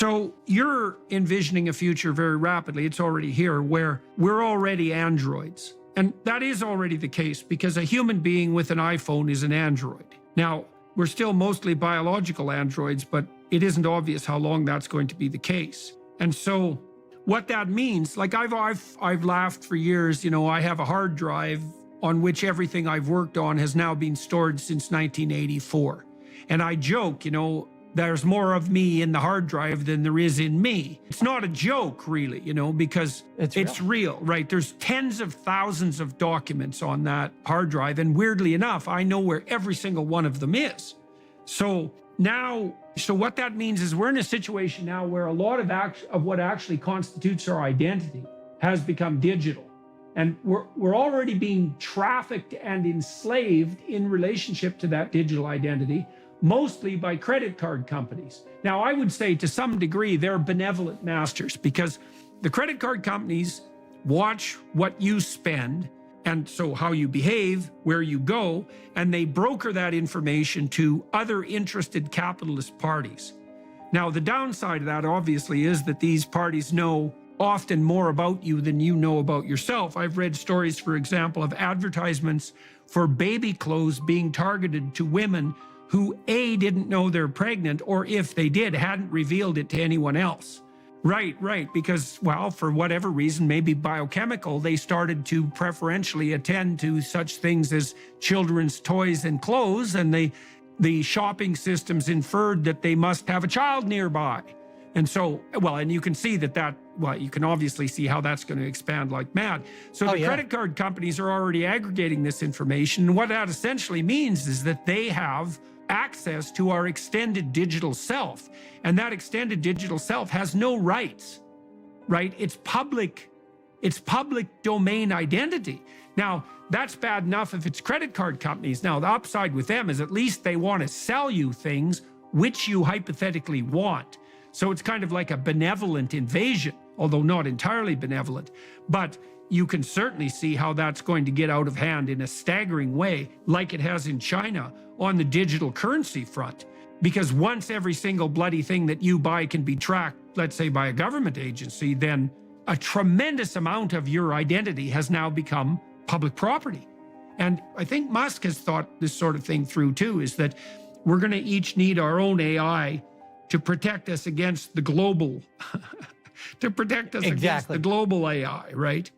So you're envisioning a future very rapidly. It's already here where we're already androids. And that is already the case because a human being with an iPhone is an android. Now, we're still mostly biological androids, but it isn't obvious how long that's going to be the case. And so what that means, like I've laughed for years, I have a hard drive on which everything I've worked on has now been stored since 1984. And I joke, there's more of me in the hard drive than there is in me. It's not a joke, really, because it's real, right? There's tens of thousands of documents on that hard drive. And weirdly enough, I know where every single one of them is. So what that means is we're in a situation now where a lot of what actually constitutes our identity has become digital. And we're already being trafficked and enslaved in relationship to that digital identity, mostly by credit card companies. Now, I would say to some degree, they're benevolent masters because the credit card companies watch what you spend and so how you behave, where you go, and they broker that information to other interested capitalist parties. Now, the downside of that obviously is that these parties know often more about you than you know about yourself. I've read stories, for example, of advertisements for baby clothes being targeted to women who A, didn't know they're pregnant, or if they did, hadn't revealed it to anyone else. Right, because, well, for whatever reason, maybe biochemical, they started to preferentially attend to such things as children's toys and clothes, and the shopping systems inferred that they must have a child nearby. And so, and you can see you can obviously see how that's going to expand like mad. So the credit card companies are already aggregating this information. And what that essentially means is that they have access to our extended digital self. And that extended digital self has no rights, right? It's public domain identity. Now, that's bad enough if it's credit card companies. Now, the upside with them is at least they want to sell you things which you hypothetically want. So it's kind of like a benevolent invasion, although not entirely benevolent. But you can certainly see how that's going to get out of hand in a staggering way, like it has in China on the digital currency front. Because once every single bloody thing that you buy can be tracked, let's say by a government agency, then a tremendous amount of your identity has now become public property. And I think Musk has thought this sort of thing through too, is that we're going to each need our own AI to protect us against the global, against the global AI, right?